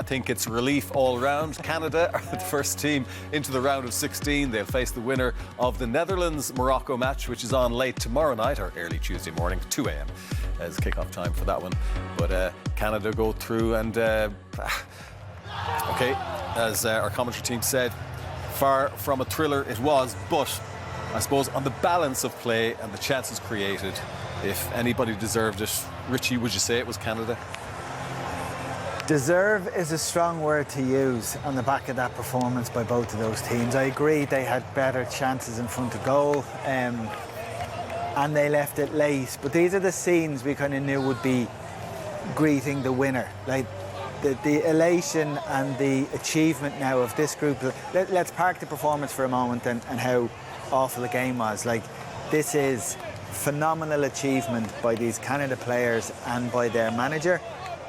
think it's relief all round. Canada are the first team into the round of 16. They'll face the winner of the Netherlands-Morocco match, which is on late tomorrow night or early Tuesday morning, 2 a.m. as kick-off time for that one. But Canada go through and, OK, as our commentary team said, far from a thriller it was, but I suppose on the balance of play and the chances created, if anybody deserved it, Richie, would you say it was Canada? Deserve is a strong word to use on the back of that performance by both of those teams. I agree they had better chances in front of goal and they left it late. But these are the scenes we kind of knew would be greeting the winner. Like the elation and the achievement now of this group. Let's park the performance for a moment and how awful the game was. Like, this is phenomenal achievement by these Canada players and by their manager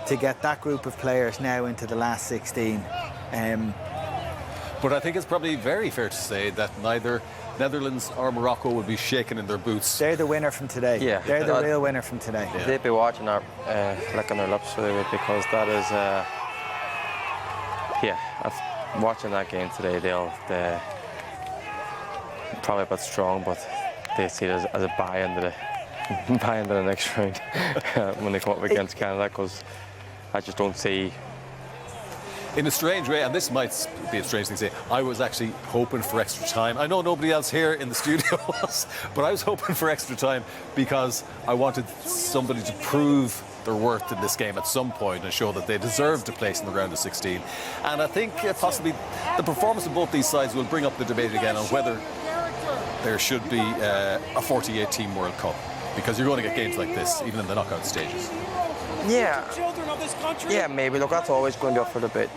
to get that group of players now into the last 16. But I think it's probably very fair to say that neither Netherlands or Morocco will be shaken in their boots. They're the winner from today. Yeah, they're the real winner from today. Yeah. They'd be watching our licking their lips because that is, watching that game today, they're probably a bit strong, but they see it as a buy into the next round when they come up against Canada, because I just don't see. In a strange way, and this might be a strange thing to say, I was actually hoping for extra time. I know nobody else here in the studio was, but I was hoping for extra time because I wanted somebody to prove their worth in this game at some point and show that they deserved a place in the round of 16. And I think possibly the performance of both these sides will bring up the debate again on whether there should be a 48-team World Cup, because you're going to get games like this even in the knockout stages. Yeah, maybe. Look, that's always going to be up for debate.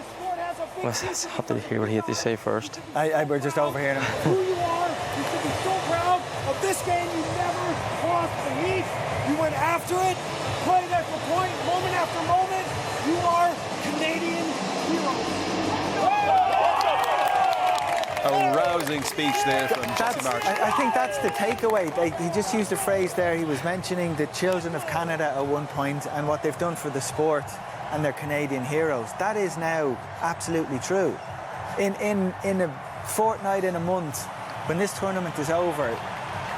Let's have to hear what he had to say first. We're just overhearing him. Who you are, you should be so proud of this game. You never lost the heat. You went after it, played after point, moment after moment. You are Canadian heroes. A rousing speech there from Jesse Marsh. I think that's the takeaway. He just used a phrase there. He was mentioning the children of Canada at one point and what they've done for the sport and their Canadian heroes. That is now absolutely true. In a fortnight, in a month, when this tournament is over,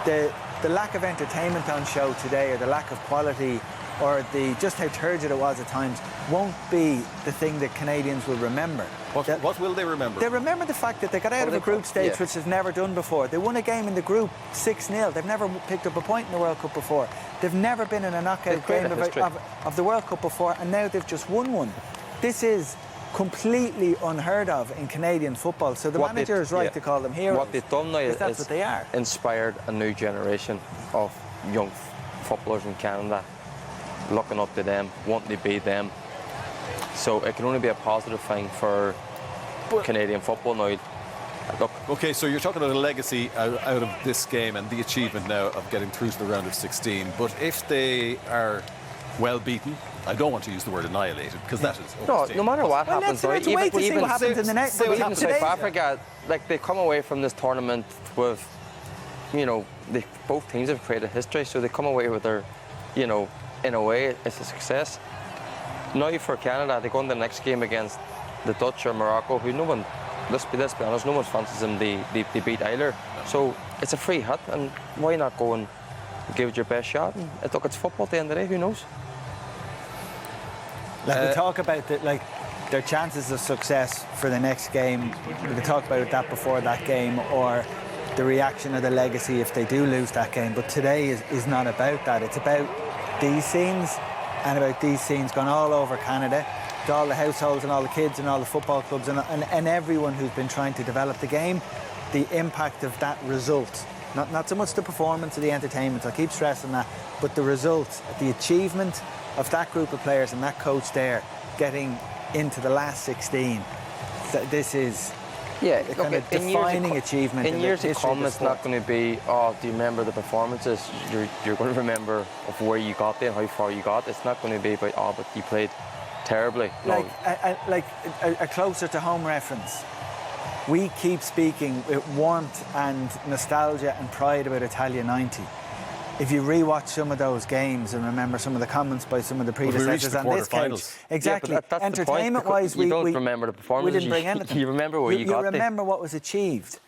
the lack of entertainment on show today, or the lack of quality, or just how turgid it was at times, won't be the thing that Canadians will remember. What will they remember? They remember the fact that they got out of a group stage, which they've never done before. They won a game in the group 6-0. They've never picked up a point in the World Cup before. They've never been in a knockout game of the World Cup before, and now they've just won one. This is completely unheard of in Canadian football. So the manager is right to call them heroes. What they've done now is what they are. Inspired a new generation of young footballers in Canada, looking up to them, wanting to be them. So it can only be a positive thing for Canadian football now. Look. OK, so you're talking about a legacy out of this game and the achievement now of getting through to the round of 16. But if they are well beaten, I don't want to use the word annihilated, because that is no matter what happens, let's wait to see what happens in the next. Even South Africa, like, they come away from this tournament with, both teams have created history, so they come away with their, in a way, it's a success. Now for Canada, they go in the next game against the Dutch or Morocco, who no one, let's be honest, no one fancies them. They beat either. So it's a free hit, and why not go and give it your best shot? And look, it's football at the end of the day. Who knows? We talk about their chances of success for the next game. We could talk about that before that game, or the reaction of the legacy if they do lose that game. But today is not about that. It's about these scenes, and about these scenes gone all over Canada, to all the households and all the kids and all the football clubs and everyone who's been trying to develop the game, the impact of that result. Not so much the performance or the entertainment, I keep stressing that, but the result, the achievement of that group of players and that coach there getting into the last 16. This is a kind of defining achievement. In years to come, it's not going to be, do you remember the performances? You're going to remember of where you got there, how far you got. It's not going to be about, but you played terribly. A closer to home reference. We keep speaking with warmth and nostalgia and pride about Italia 90. if you rewatch some of those games and remember some of the comments by some of the predecessors on this couch, exactly. Yeah, that's entertainment-wise, you don't remember the performance. We didn't bring anything. You remember where you got there. You remember what was achieved.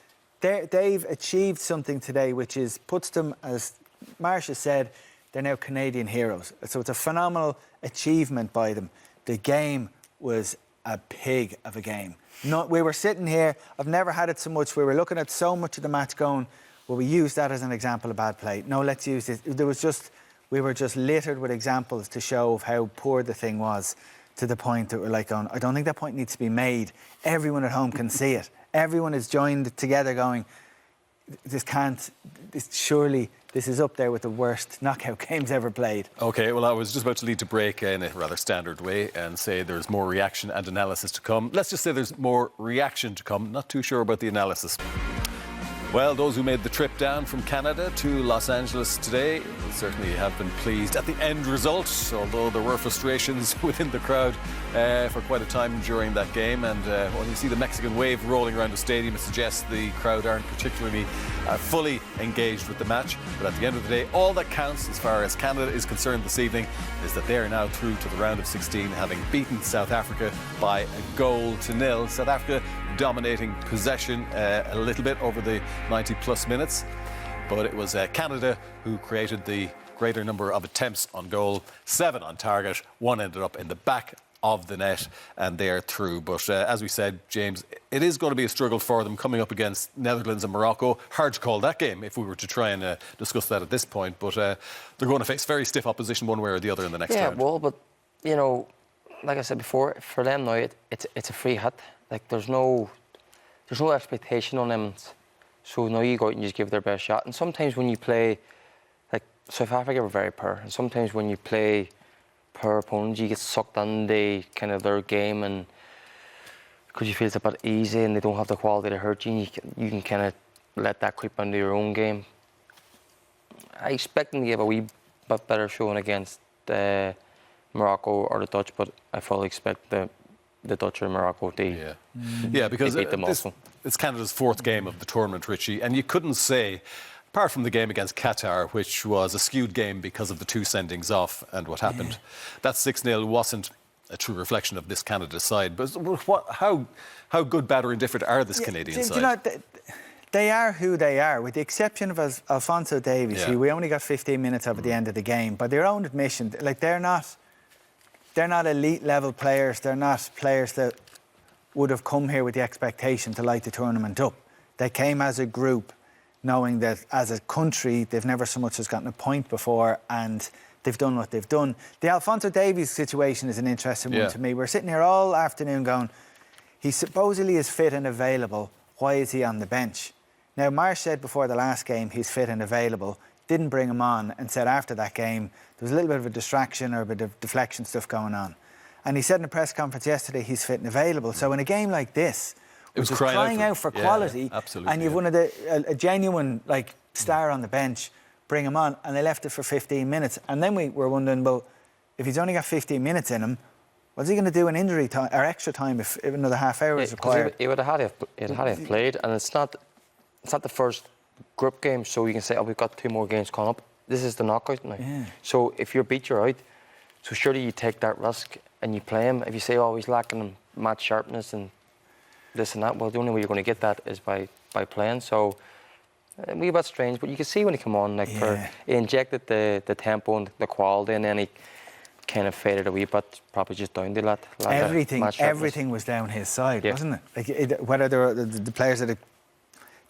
They've achieved something today, which is puts them, as Marsh has said, they're now Canadian heroes. So it's a phenomenal achievement by them. The game was a pig of a game. We were sitting here. I've never had it so much. We were looking at so much of the match going, well, we use that as an example of bad play. No, let's use this. We were just littered with examples to show of how poor the thing was, to the point that we're like going, I don't think that point needs to be made. Everyone at home can see it. Everyone is joined together going, surely this is up there with the worst knockout games ever played. OK, well, I was just about to lead to break in a rather standard way and say there's more reaction and analysis to come. Let's just say there's more reaction to come. Not too sure about the analysis. Well, those who made the trip down from Canada to Los Angeles today will certainly have been pleased at the end result, although there were frustrations within the crowd for quite a time during that game. And when you see the Mexican wave rolling around the stadium, it suggests the crowd aren't particularly fully engaged with the match. But at the end of the day, all that counts as far as Canada is concerned this evening is that they are now through to the round of 16, having beaten South Africa by 1-0. South Africa dominating possession a little bit over the 90-plus minutes. But it was Canada who created the greater number of attempts on goal, 7 on target, 1 ended up in the back of the net, and they are through. But as we said, James, it is going to be a struggle for them coming up against Netherlands and Morocco. Hard to call that game if we were to try and discuss that at this point. But they're going to face very stiff opposition one way or the other in the next round. Yeah, well, but, you know, like I said before, for them now, it's a free hit. Like, there's no expectation on them. So now you go out and just give their best shot. And sometimes when you play, like South Africa were very poor. And sometimes when you play poor opponents, you get sucked into kind of their game, and because you feel it's a bit easy and they don't have the quality to hurt you, you can kind of let that creep into your own game. I expect them to give a wee bit better showing against Morocco or the Dutch, but I fully expect the Dutch or Morocco to because beat them also. It's Canada's 4th game of the tournament, Richie, and you couldn't say, apart from the game against Qatar, which was a skewed game because of the 2 sendings off and what happened, that 6-0 wasn't a true reflection of this Canada side. But how good, bad or indifferent are this Canadian side? You know, they are who they are, with the exception of Alphonso Davies, who we only got 15 minutes of at the end of the game. By their own admission, like they're not elite level players. They're not players that would have come here with the expectation to light the tournament up. They came as a group knowing that as a country they've never so much as gotten a point before, and they've done what they've done. The Alphonso Davies situation is an interesting one to me. We're sitting here all afternoon going, he supposedly is fit and available. Why is he on the bench? Now, Marsh said before the last game he's fit and available, didn't bring him on, and said after that game there was a little bit of a distraction or a bit of deflection stuff going on. And he said in a press conference yesterday he's fit and available. So in a game like this, which is crying out for quality, and you've one of a genuine star on the bench, bring him on, and they left it for 15 minutes. And then we were wondering, well, if he's only got 15 minutes in him, what's he going to do in injury time or extra time if another half hour is required? He would have had to have played, and it's not the first group game, so you can say, we've got 2 more games coming up. This is the knockout now. Yeah. So if you're beat, you're out. So surely you take that risk and you play him. If you say, he's lacking in match sharpness and this and that, well, the only way you're going to get that is by playing. So a wee bit strange, but you can see when he came on, he injected the tempo and the quality, and then he kind of faded a wee bit, probably just down to that. Everything was down his side, wasn't it? Whether the players that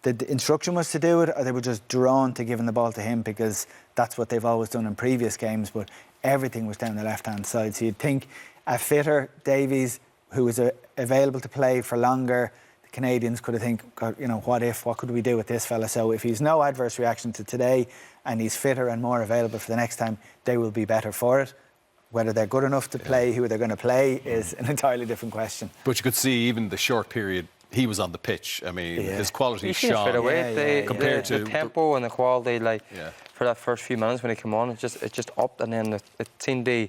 the instruction was to do it, or they were just drawn to giving the ball to him because that's what they've always done in previous games, but everything was down the left-hand side. So you'd think a fitter Davies, who was available to play for longer, the Canadians could have think, God, what could we do with this fella? So if he's no adverse reaction to today and he's fitter and more available for the next time, they will be better for it. Whether they're good enough to play who they're going to play is an entirely different question. But you could see even the short period he was on the pitch. I mean, his quality shone compared to the tempo and the quality. For that first few minutes when he came on, it just upped, and then it seemed to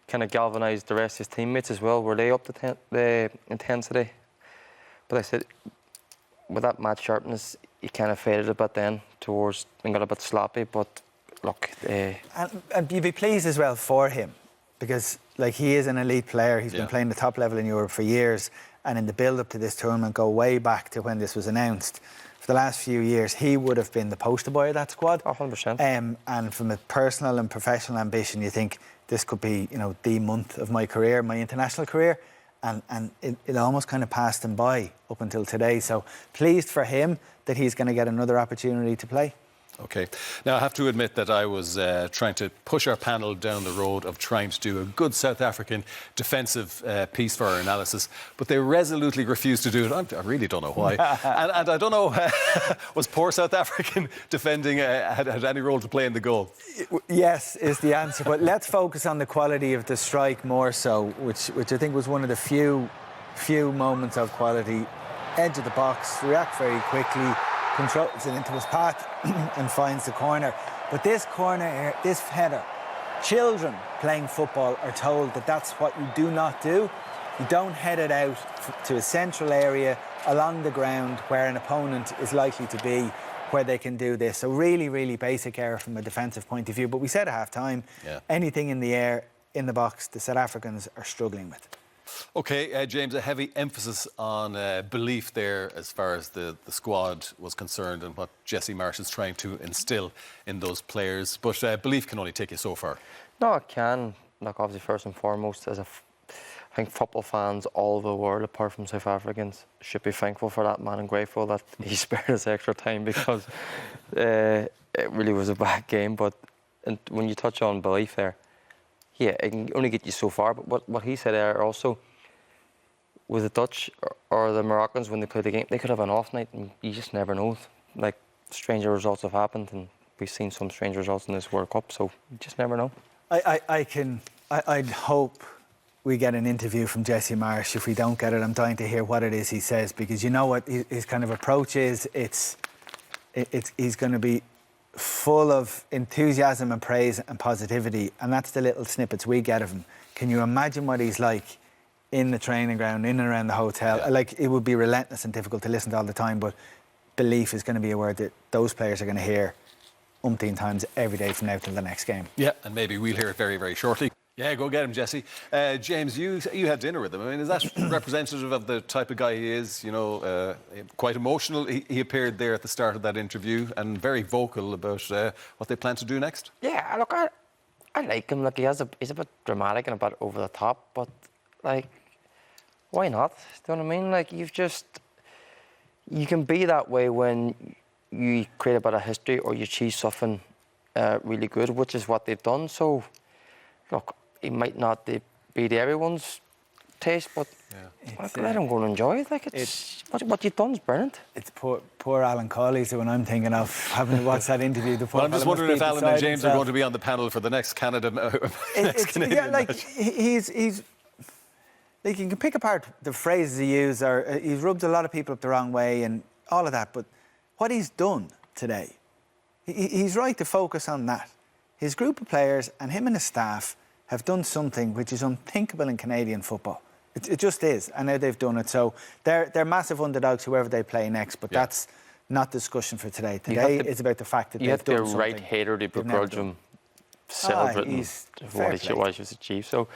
kind of galvanise the rest of his teammates as well. Were they up the intensity? But I said, with that match sharpness, he kind of faded a bit then towards and got a bit sloppy. But look, And you'd be pleased as well for him, because like he is an elite player. He's been playing the top level in Europe for years, and in the build-up to this tournament, go way back to when this was announced. For the last few years, he would have been the poster boy of that squad. 100%. And from a personal and professional ambition, you think this could be, you know, the month of my career, my international career, and it almost kind of passed him by up until today. So pleased for him that he's going to get another opportunity to play. Okay. Now, I have to admit that I was trying to push our panel down the road of trying to do a good South African defensive piece for our analysis, but they resolutely refused to do it. I really don't know why. and I don't know, was poor South African defending had any role to play in the goal? Yes, is the answer. But let's focus on the quality of the strike more so, which I think was one of the few moments of quality. Edge of the box, react very quickly, controls it into his path and finds the corner. But this corner here, this header, children playing football are told that that's what you do not do. You don't head it out to a central area along the ground where an opponent is likely to be, where they can do this. So really, really basic error from a defensive point of view. But we said at half-time, anything in the air, in the box, the South Africans are struggling with. Okay, James, a heavy emphasis on belief there as far as the squad was concerned and what Jesse Marsh is trying to instill in those players. But belief can only take you so far. No, it can. Like, obviously, first and foremost, I think football fans all over the world, apart from South Africans, should be thankful for that man and grateful that he spared us extra time, because it really was a bad game. But when you touch on belief there, yeah, it can only get you so far. But what he said there also, with the Dutch or the Moroccans, when they play the game, they could have an off night, and you just never know. Like, stranger results have happened, and we've seen some strange results in this World Cup, so you just never know. I'd hope we get an interview from Jesse Marsh. If we don't get it, I'm dying to hear what it is he says, because you know what his kind of approach is. He's going to be full of enthusiasm and praise and positivity, and that's the little snippets we get of him. Can you imagine what he's like in the training ground, in and around the hotel? Yeah. Like, it would be relentless and difficult to listen to all the time, but belief is going to be a word that those players are going to hear umpteen times every day from now till the next game. Yeah, and maybe we'll hear it very, very shortly. Yeah, go get him, Jesse. James, you had dinner with him. I mean, is that representative of the type of guy he is? You know, quite emotional. He appeared there at the start of that interview and very vocal about what they plan to do next. Yeah, look, I like him. Like, he's a bit dramatic and a bit over the top, but like, why not? Do you know what I mean? Like, you can be that way when you create a bit of history or you achieve something really good, which is what they've done. So, look, it might not be to everyone's taste, but let him go and enjoy it. Like, what you've done is brilliant. It's poor Alan Cawley's who I'm thinking of, having to watch that interview. Well, I'm just wondering if Alan and James are going to be on the panel for the next Canadian yeah, like, match. he's like, you can pick apart the phrases he used, or he's rubbed a lot of people up the wrong way and all of that, but what he's done today, he's right to focus on that. His group of players and him and his staff have done something which is unthinkable in Canadian football. It just is, and now they've done it. So they're massive underdogs, whoever they play next, but that's not discussion for today. Today is about the fact that they've done something. You have to be a right hater to begrudge him celebrating what he was achieved. So,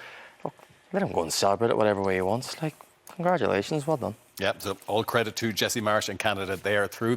look, let him go and celebrate it whatever way he wants. Like, congratulations, well done. Yeah, so all credit to Jesse Marsh and Canada there through